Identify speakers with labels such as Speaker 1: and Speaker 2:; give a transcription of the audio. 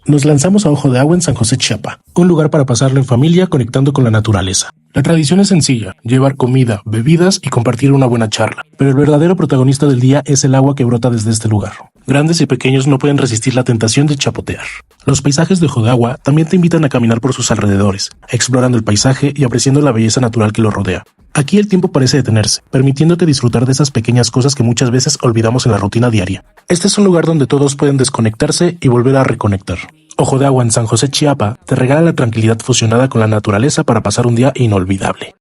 Speaker 1: Nos lanzamos a Ojo de Agua en San José, Chiapa, un lugar para pasarlo en familia conectando con la naturaleza. La tradición es sencilla, llevar comida, bebidas y compartir una buena charla, pero el verdadero protagonista del día es el agua que brota desde este lugar. Grandes y pequeños no pueden resistir la tentación de chapotear. Los paisajes de Ojo de Agua también te invitan a caminar por sus alrededores, explorando el paisaje y apreciando la belleza natural que lo rodea. Aquí el tiempo parece detenerse, permitiéndote disfrutar de esas pequeñas cosas que muchas veces olvidamos en la rutina diaria. Este es un lugar donde todos pueden desconectarse y volver a reconectar. Ojo de Agua en San José, Chiapa, te regala la tranquilidad fusionada con la naturaleza para pasar un día inolvidable.